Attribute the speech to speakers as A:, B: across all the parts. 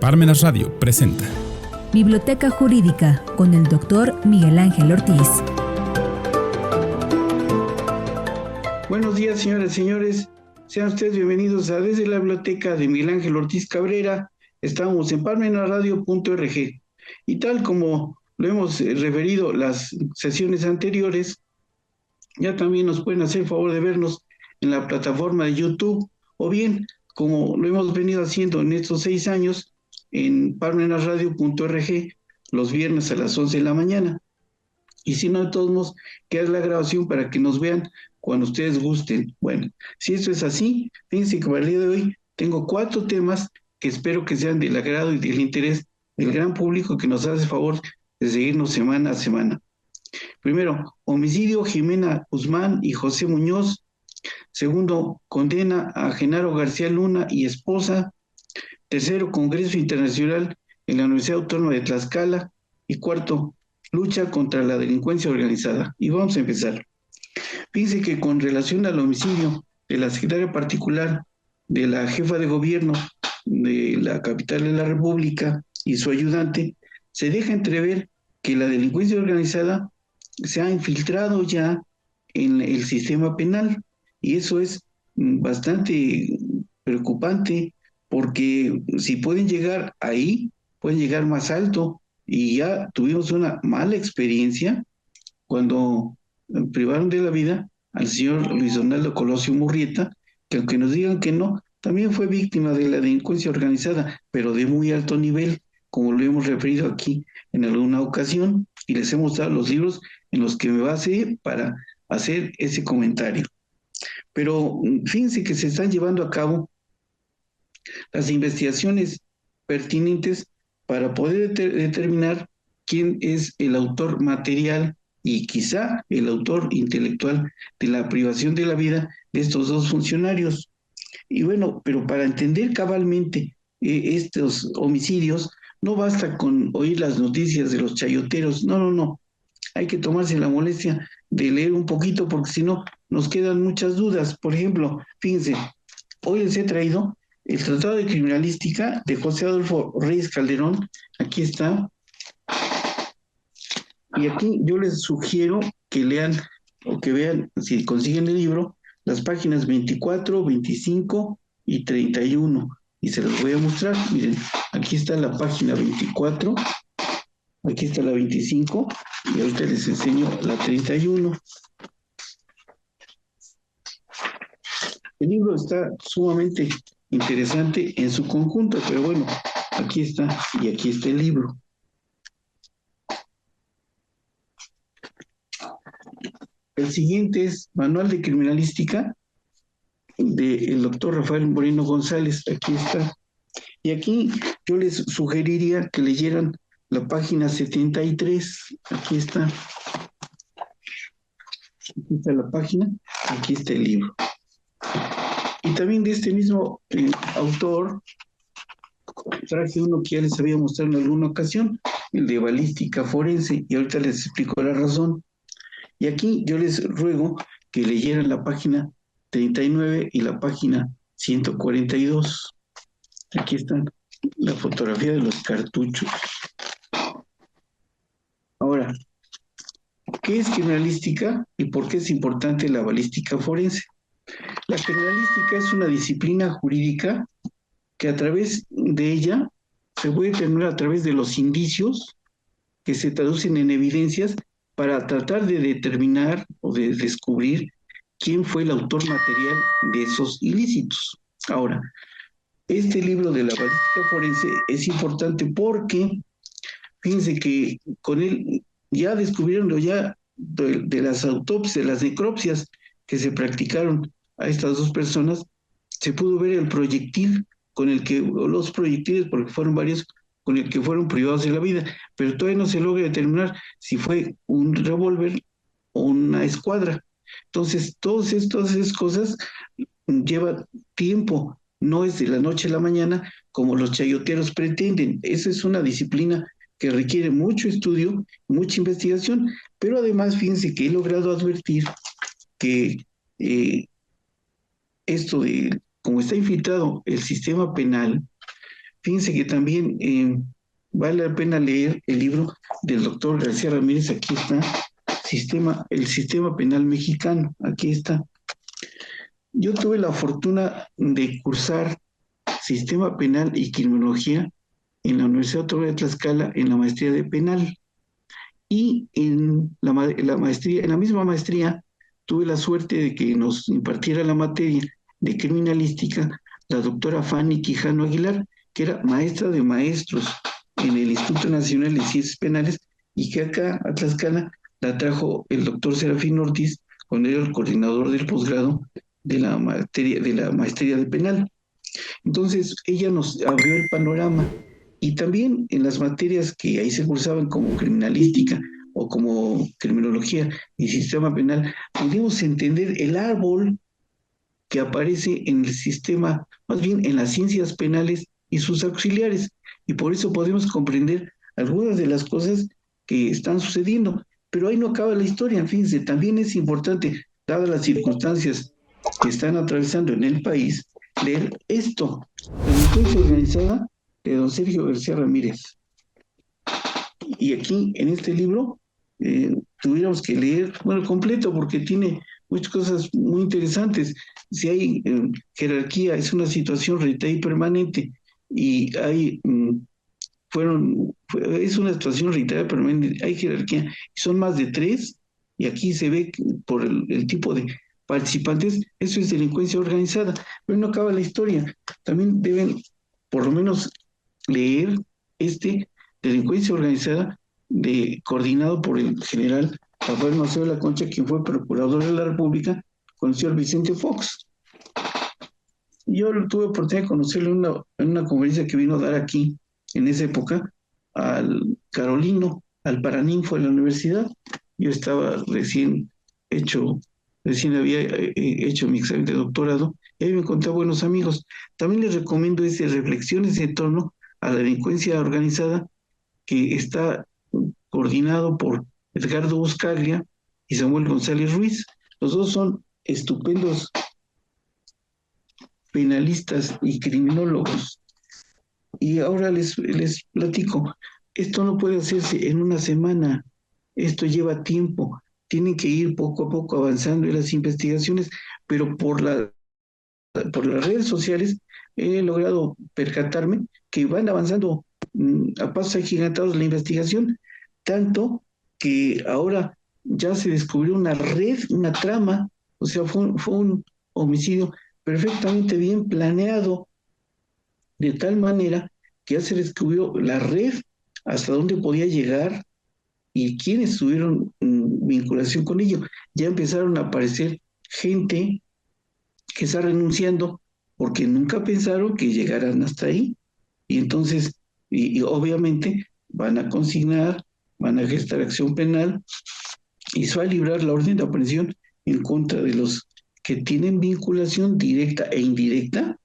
A: Parmenas Radio presenta
B: Biblioteca Jurídica con el Dr. Miguel Ángel Ortiz.
C: Buenos días, señoras y señores. Sean ustedes bienvenidos a Desde la Biblioteca de Miguel Ángel Ortiz Cabrera. Estamos en parmenasradio.org. Y tal como lo hemos referido las sesiones anteriores, ya también nos pueden hacer el favor de vernos en la plataforma de YouTube, o bien, como lo hemos venido haciendo en estos 6 años, en parmenasradio.org, los viernes a las 11 de la mañana. Y si no, de todos modos, queda la grabación para que nos vean cuando ustedes gusten. Bueno, si esto es así, fíjense que para el día de hoy tengo 4 temas que espero que sean del agrado y del interés del gran público que nos hace favor de seguirnos semana a semana. Primero, homicidio Jimena Guzmán y José Muñoz. Segundo, condena a Genaro García Luna y esposa. Tercero, Congreso Internacional en la Universidad Autónoma de Tlaxcala. Y cuarto, lucha contra la delincuencia organizada. Y vamos a empezar. Fíjense que con relación al homicidio de la secretaria particular de la jefa de gobierno de la capital de la República y su ayudante, se deja entrever que la delincuencia organizada se ha infiltrado ya en el sistema penal, y eso es bastante preocupante, porque si pueden llegar ahí, pueden llegar más alto, y ya tuvimos una mala experiencia cuando privaron de la vida al señor Luis Donaldo Colosio Murrieta, que aunque nos digan que no, también fue víctima de la delincuencia organizada, pero de muy alto nivel, como lo hemos referido aquí en alguna ocasión, y les hemos dado los libros en los que me basé para hacer ese comentario. Pero fíjense que se están llevando a cabo las investigaciones pertinentes para poder determinar quién es el autor material y quizá el autor intelectual de la privación de la vida de estos 2 funcionarios. Y bueno, pero para entender cabalmente estos homicidios, no basta con oír las noticias de los chayoteros, no. Hay que tomarse la molestia de leer un poquito, porque si no, nos quedan muchas dudas. Por ejemplo, fíjense, hoy les he traído el Tratado de Criminalística de José Adolfo Reyes Calderón. Aquí está. Y aquí yo les sugiero que lean o que vean, si consiguen el libro, las páginas 24, 25 y 31. Y se los voy a mostrar. Miren, aquí está la página 24, aquí está la 25, y ahorita les enseño la 31. El libro está sumamente interesante en su conjunto, pero bueno, aquí está, y aquí está el libro. El siguiente es Manual de Criminalística del doctor Rafael Moreno González. Aquí está. Y aquí yo les sugeriría que leyeran la página 73. Aquí está. Aquí está la página, aquí está el libro. Y también de este mismo autor, traje uno que ya les había mostrado en alguna ocasión, el de balística forense, y ahorita les explico la razón. Y aquí yo les ruego que leyeran la página 39 y la página 142. Aquí está la fotografía de los cartuchos. Ahora, ¿qué es criminalística y por qué es importante la balística forense? La criminalística es una disciplina jurídica que a través de ella se puede determinar a través de los indicios que se traducen en evidencias para tratar de determinar o de descubrir quién fue el autor material de esos ilícitos. Ahora, este libro de la balística forense es importante porque, fíjense que con él ya descubrieron de las autopsias, de las necropsias que se practicaron a estas 2 personas, se pudo ver el proyectil con el que, los proyectiles, porque fueron varios, con el que fueron privados de la vida, pero todavía no se logra determinar si fue un revólver o una escuadra. Entonces, todas estas cosas lleva tiempo, no es de la noche a la mañana como los chayoteros pretenden. Esa es una disciplina que requiere mucho estudio, mucha investigación, pero además fíjense que he logrado advertir que esto de, como está infiltrado el sistema penal, Fíjense que también vale la pena leer el libro del doctor García Ramírez. Aquí está, el sistema penal mexicano. Aquí está. Yo tuve la fortuna de cursar sistema penal y criminología en la Universidad Autónoma de Tlaxcala en la maestría de penal. Y en la maestría, en la misma maestría, tuve la suerte de que nos impartiera la materia de criminalística la doctora Fanny Quijano Aguilar, que era maestra de maestros en el Instituto Nacional de Ciencias Penales, y que acá a Tlaxcala la trajo el doctor Serafín Ortiz, cuando era el coordinador del posgrado de la maestría de penal. Entonces, ella nos abrió el panorama, y también en las materias que ahí se cursaban como criminalística o como criminología y sistema penal, pudimos entender el árbol que aparece en el sistema, más bien en las ciencias penales y sus auxiliares, y por eso podemos comprender algunas de las cosas que están sucediendo. Pero ahí no acaba la historia. Fíjense, también es importante, dadas las circunstancias que están atravesando en el país, leer esto: La delincuencia organizada, de don Sergio García Ramírez. Y aquí, en este libro, tuviéramos que leer, bueno, completo, porque tiene muchas cosas muy interesantes. Si hay jerarquía, es una situación reiterada y permanente, y hay, es una situación reiterada y permanente, hay jerarquía, y son más de tres, y aquí se ve que por el tipo de participantes, eso es delincuencia organizada. Pero no acaba la historia. También deben, por lo menos, leer delincuencia organizada, coordinado por el general Rafael Maceo de la Concha, quien fue procurador de la República, con el señor Vicente Fox. Yo tuve oportunidad de conocerlo en una conferencia que vino a dar aquí, en esa época, al Carolino, al Paraninfo de la universidad. Yo estaba recién había hecho mi examen de doctorado, y ahí me encontré buenos amigos. También les recomiendo reflexiones en torno a la delincuencia organizada, que está coordinado por Edgardo Buscaglia y Samuel González Ruiz. Los dos son estupendos penalistas y criminólogos. Y ahora les platico, esto no puede hacerse en una semana, esto lleva tiempo, tienen que ir poco a poco avanzando en las investigaciones, pero por las redes sociales he logrado percatarme que van avanzando a pasos agigantados la investigación, tanto que ahora ya se descubrió una red, una trama. O sea, fue un homicidio perfectamente bien planeado, de tal manera que ya se descubrió la red, hasta dónde podía llegar y quiénes tuvieron vinculación con ello. Ya empezaron a aparecer gente que está renunciando porque nunca pensaron que llegaran hasta ahí. Y entonces, y obviamente van a consignar, van a gestar acción penal, y se va a librar la orden de aprehensión en contra de los que tienen vinculación directa e indirecta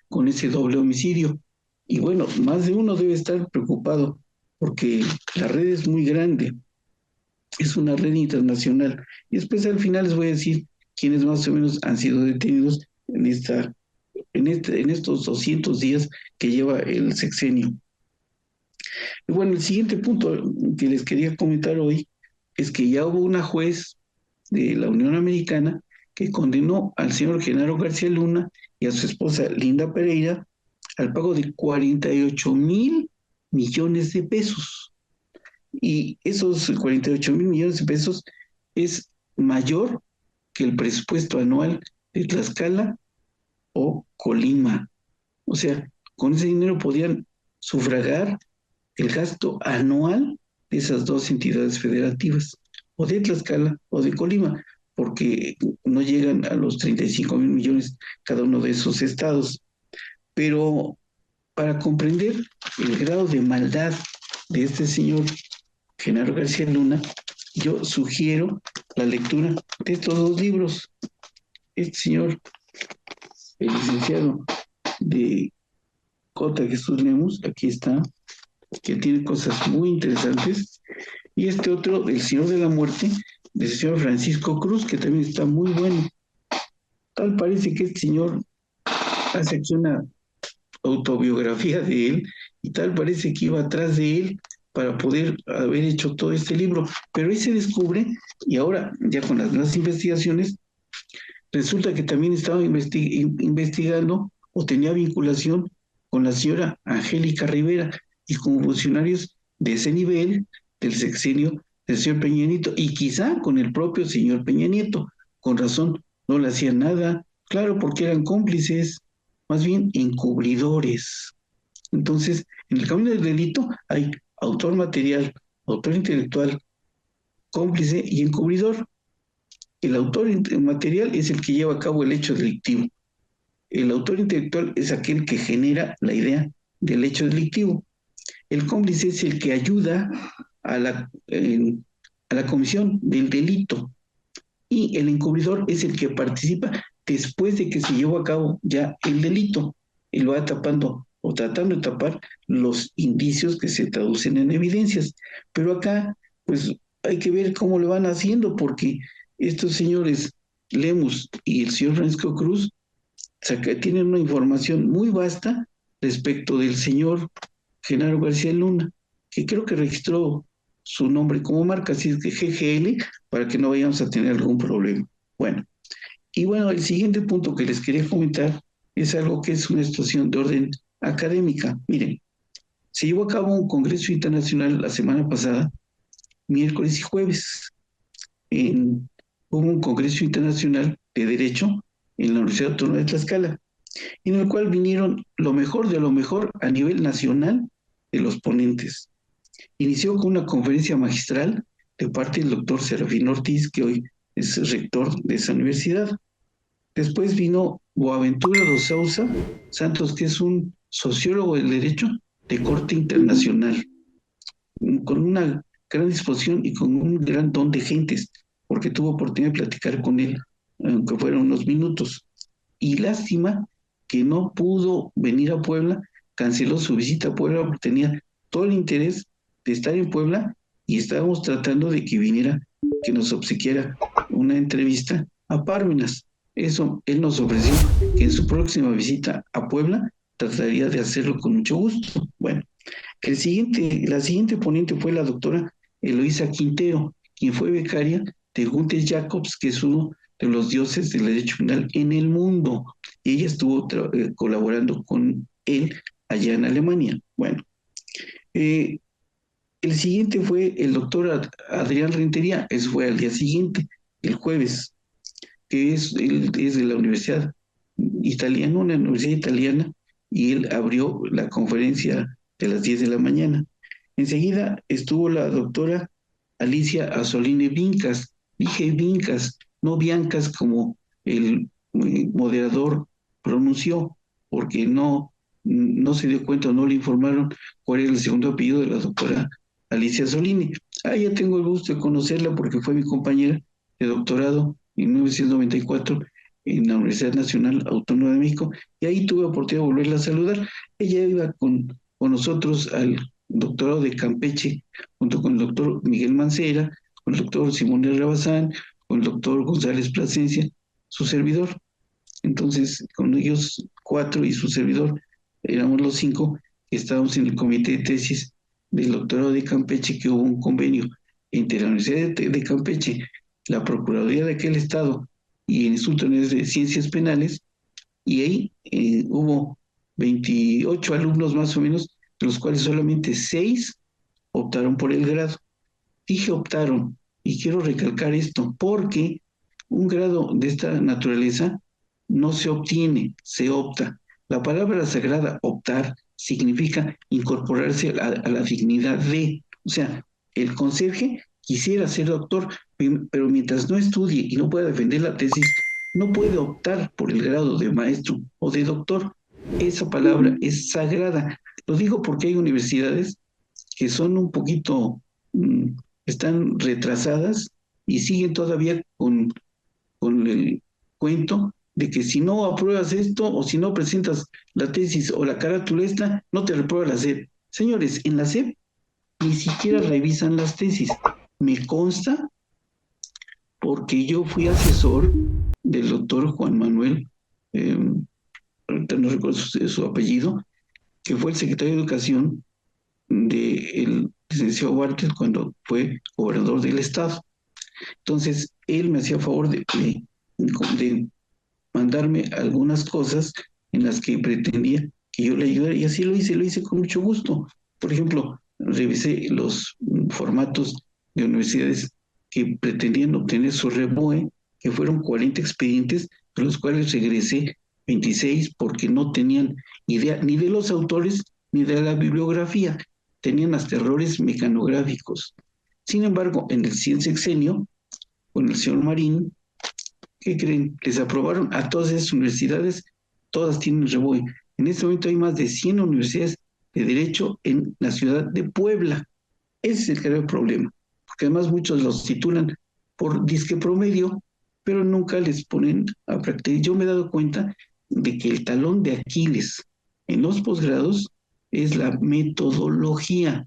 C: con ese doble homicidio. Y bueno, más de uno debe estar preocupado, porque la red es muy grande, es una red internacional. Y después, al final, les voy a decir quiénes más o menos han sido detenidos en estos 200 días que lleva el sexenio. Y bueno, el siguiente punto que les quería comentar hoy es que ya hubo una juez de la Unión Americana que condenó al señor Genaro García Luna y a su esposa Linda Pereira al pago de 48,000 millones de pesos. Y esos 48,000 millones de pesos es mayor que el presupuesto anual de Tlaxcala o Colima. O sea, con ese dinero podían sufragar el gasto anual de esas dos entidades federativas, o de Tlaxcala o de Colima, porque no llegan a los 35,000 millones cada uno de esos estados. Pero para comprender el grado de maldad de este señor Genaro García Luna, yo sugiero la lectura de estos dos libros. Este señor, el licenciado de J. Jesús Lemus, aquí está, que tiene cosas muy interesantes, y este otro, El Señor de la Muerte, del señor Francisco Cruz, que también está muy bueno. Tal parece que este señor hace aquí una autobiografía de él, y tal parece que iba atrás de él para poder haber hecho todo este libro. Pero ahí se descubre, y ahora ya con las nuevas investigaciones, resulta que también estaba investigando o tenía vinculación con la señora Angélica Rivera y con funcionarios de ese nivel del sexenio del señor Peña Nieto y quizá con el propio señor Peña Nieto. Con razón, no le hacían nada, claro, porque eran cómplices, más bien encubridores. Entonces, en el camino del delito hay autor material, autor intelectual, cómplice y encubridor. El autor material es el que lleva a cabo el hecho delictivo. El autor intelectual es aquel que genera la idea del hecho delictivo. El cómplice es el que ayuda a la comisión del delito. Y el encubridor es el que participa después de que se llevó a cabo ya el delito. Y lo va tapando o tratando de tapar los indicios que se traducen en evidencias. Pero acá, pues hay que ver cómo lo van haciendo, porque estos señores Lemus y el señor Francisco Cruz tienen una información muy vasta respecto del señor Genaro García Luna, que creo que registró su nombre como marca, así es que GGL, para que no vayamos a tener algún problema. Bueno, y bueno, el siguiente punto que les quería comentar es algo que es una situación de orden académica. Miren, se llevó a cabo un congreso internacional la semana pasada, miércoles y jueves. Hubo un congreso internacional de Derecho en la Universidad Autónoma de Tlaxcala, en el cual vinieron lo mejor de lo mejor a nivel nacional de los ponentes. Inició con una conferencia magistral de parte del doctor Serafín Ortiz, que hoy es rector de esa universidad. Después vino Boaventura dos Sousa Santos, que es un sociólogo del derecho de corte internacional, con una gran disposición y con un gran don de gentes, porque tuve oportunidad de platicar con él, aunque fueron unos minutos. Y lástima que no pudo venir a Puebla, canceló su visita a Puebla porque tenía todo el interés de estar en Puebla y estábamos tratando de que viniera, que nos obsequiara una entrevista a Pármenas. Eso él nos ofreció que en su próxima visita a Puebla trataría de hacerlo con mucho gusto. Bueno, la siguiente ponente fue la doctora Eloísa Quintero, quien fue becaria de Gunther Jacobs, que es uno de los dioses del derecho penal en el mundo. Y ella estuvo colaborando con él allá en Alemania. Bueno, eh, el siguiente fue el doctor Adrián Rentería, eso fue al día siguiente, el jueves, que él es de la Universidad Italiana, una universidad italiana, y él abrió la conferencia de las 10 de la mañana. Enseguida estuvo la doctora Alicia Azoline Vincas, dije Vincas, no Biancas como el moderador pronunció, porque no se dio cuenta, no le informaron cuál era el segundo apellido de la doctora Alicia Azoline. Ya tengo el gusto de conocerla porque fue mi compañera de doctorado en 1994 en la Universidad Nacional Autónoma de México, y ahí tuve oportunidad de volverla a saludar. Ella iba con nosotros al doctorado de Campeche, junto con el doctor Miguel Mancera, con el doctor Simón de Rabazán, con el doctor González Plasencia, su servidor. Entonces, con ellos cuatro y su servidor, éramos los cinco que estábamos en el comité de tesis del doctorado de Campeche, que hubo un convenio entre la Universidad de Campeche, la Procuraduría de aquel estado y el Instituto de Ciencias Penales, y ahí hubo 28 alumnos más o menos, de los cuales solamente 6 optaron por el grado. Dije optaron, y quiero recalcar esto, porque un grado de esta naturaleza no se obtiene, se opta. La palabra sagrada optar significa incorporarse a la dignidad de, o sea, el conserje quisiera ser doctor, pero mientras no estudie y no pueda defender la tesis, no puede optar por el grado de maestro o de doctor. Esa palabra es sagrada. Lo digo porque hay universidades que son un poquito, están retrasadas y siguen todavía con el cuento de que si no apruebas esto o si no presentas la tesis o la carátula esta, no te reprueba la SEP. Señores, en la SEP ni siquiera revisan las tesis. Me consta porque yo fui asesor del doctor Juan Manuel, ahorita no recuerdo su apellido, que fue el secretario de Educación del licenciado Bartlett cuando fue gobernador del estado. Entonces, él me hacía favor de mandarme algunas cosas en las que pretendía que yo le ayudara, y así lo hice con mucho gusto. Por ejemplo, revisé los formatos de universidades que pretendían obtener su REBOE, que fueron 40 expedientes, de los cuales regresé 26 porque no tenían idea ni de los autores ni de la bibliografía, tenían hasta errores mecanográficos. Sin embargo, en el siguiente sexenio, con el señor Marín, ¿qué creen? Les aprobaron a todas esas universidades, todas tienen REBOE. En este momento hay más de 100 universidades de derecho en la ciudad de Puebla. Ese es el grave problema, porque además muchos los titulan por disque promedio, pero nunca les ponen a practicar. Yo me he dado cuenta de que el talón de Aquiles en los posgrados es la metodología,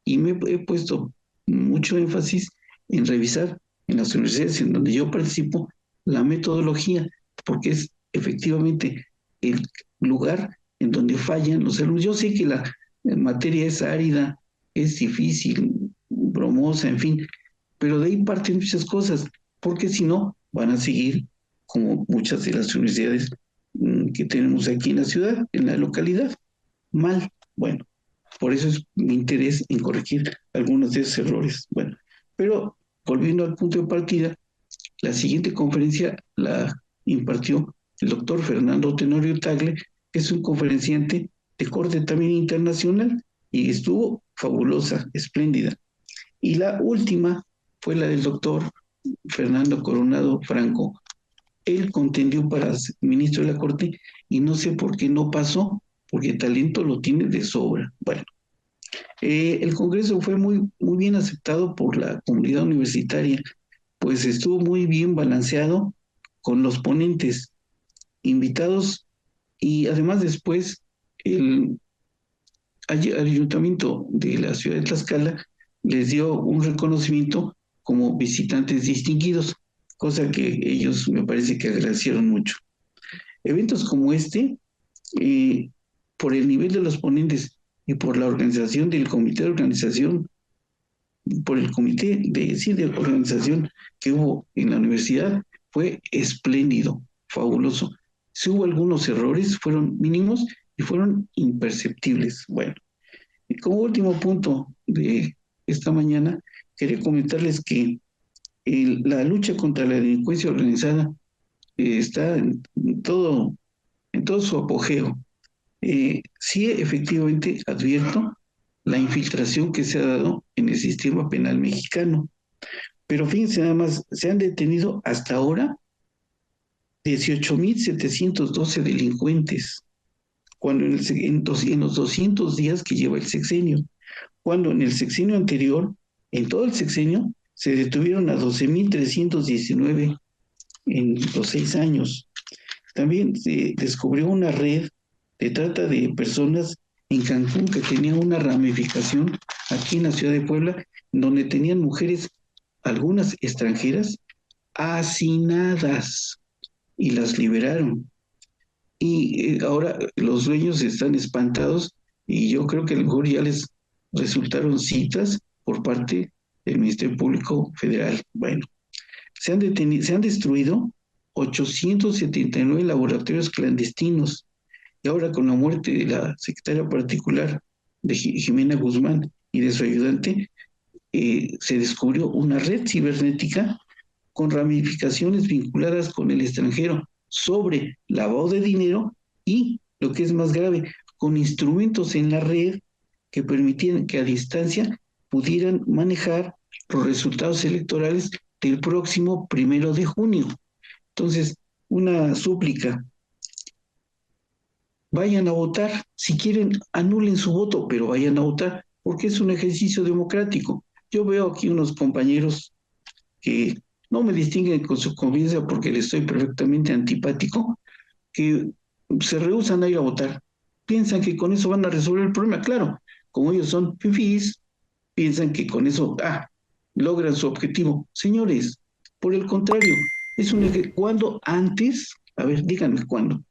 C: y me he puesto mucho énfasis en revisar en las universidades en donde yo participo la metodología, porque es efectivamente el lugar en donde fallan los alumnos. Yo sé que la materia es árida, es difícil, bromosa, en fin, pero de ahí parten muchas cosas, porque si no, van a seguir como muchas de las universidades que tenemos aquí en la ciudad, en la localidad, mal. Bueno, por eso es mi interés en corregir algunos de esos errores. Bueno, pero volviendo al punto de partida, la siguiente conferencia la impartió el doctor Fernando Tenorio Tagle, que es un conferenciante de corte también internacional, y estuvo fabulosa, espléndida. Y la última fue la del doctor Fernando Coronado Franco. Él contendió para ministro de la Corte y no sé por qué no pasó, porque talento lo tiene de sobra. Bueno, el Congreso fue muy bien aceptado por la comunidad universitaria, pues estuvo muy bien balanceado con los ponentes invitados, y además después el ayuntamiento de la ciudad de Tlaxcala les dio un reconocimiento como visitantes distinguidos, cosa que ellos me parece que agradecieron mucho. Eventos como este, eh, por el nivel de los ponentes y por la organización del comité de organización, por el comité de organización que hubo en la universidad, fue espléndido, fabuloso. Si hubo algunos errores, fueron mínimos y fueron imperceptibles. Bueno, y como último punto de esta mañana, quería comentarles que la lucha contra la delincuencia organizada está en todo su apogeo. Sí, efectivamente, advierto la infiltración que se ha dado en el sistema penal mexicano. Pero fíjense nada más, se han detenido hasta ahora 18,712 delincuentes, cuando en los 200 días que lleva el sexenio, cuando en el sexenio anterior, en todo el sexenio, se detuvieron a 12,319 en los 6 años. También se descubrió una red de trata de personas en Cancún que tenía una ramificación aquí en la ciudad de Puebla, donde tenían mujeres, algunas extranjeras, hacinadas, y las liberaron. Y ahora los dueños están espantados, y yo creo que a lo mejor ya les resultaron citas por parte del Ministerio Público Federal. Bueno, se han destruido 879 laboratorios clandestinos, y ahora con la muerte de la secretaria particular de Jimena Guzmán y de su ayudante, se descubrió una red cibernética con ramificaciones vinculadas con el extranjero sobre lavado de dinero y, lo que es más grave, con instrumentos en la red que permitían que a distancia pudieran manejar los resultados electorales del próximo 1 de junio. Entonces, una súplica: vayan a votar, si quieren anulen su voto, pero vayan a votar, porque es un ejercicio democrático. Yo veo aquí unos compañeros que no me distinguen con su conveniencia porque les estoy perfectamente antipático, que se rehúsan a ir a votar. Piensan que con eso van a resolver el problema. Claro, como ellos son fifís, piensan que con eso logran su objetivo. Señores, por el contrario, es un cuando antes, a ver, díganme cuándo.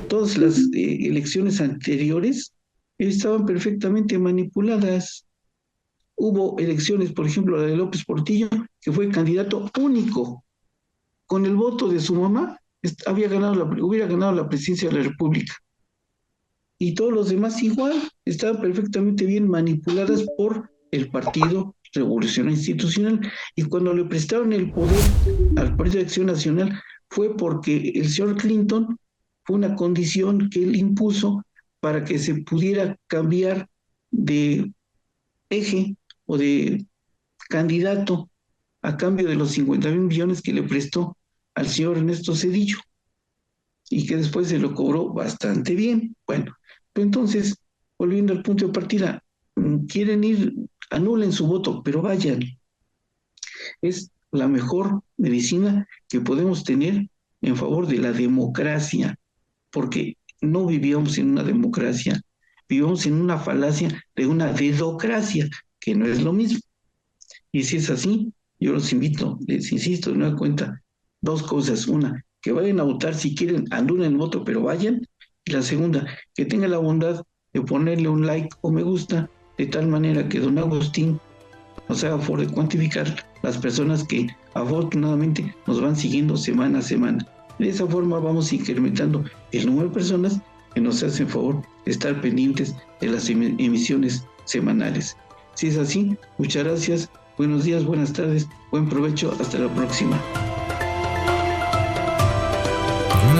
C: Todas las elecciones anteriores estaban perfectamente manipuladas. Hubo elecciones, por ejemplo, la de López Portillo, que fue candidato único. Con el voto de su mamá, hubiera ganado la presidencia de la República. Y todos los demás igual, estaban perfectamente bien manipuladas por el Partido Revolucionario Institucional. Y cuando le prestaron el poder al Partido de Acción Nacional, fue porque el señor Clinton fue una condición que él impuso para que se pudiera cambiar de eje o de candidato a cambio de los 50,000 millones que le prestó al señor Ernesto Zedillo y que después se lo cobró bastante bien. Bueno, pues entonces, volviendo al punto de partida, quieren ir, anulen su voto, pero vayan. Es la mejor medicina que podemos tener en favor de la democracia, porque no vivíamos en una democracia, vivimos en una falacia de una dedocracia, que no es lo mismo. Y si es así, yo los invito, les insisto de nueva cuenta, dos cosas. Una, que vayan a votar si quieren, anulen el voto, pero vayan. Y la segunda, que tengan la bondad de ponerle un like o me gusta, de tal manera que don Agustín nos haga favor de cuantificar las personas que afortunadamente nos van siguiendo semana a semana. De esa forma vamos incrementando el número de personas que nos hacen favor de estar pendientes de las emisiones semanales. Si es así, muchas gracias, buenos días, buenas tardes, buen provecho, hasta la próxima.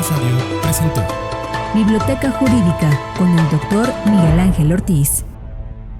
A: Radio presentó
B: Biblioteca Jurídica con el doctor Miguel Ángel Ortiz.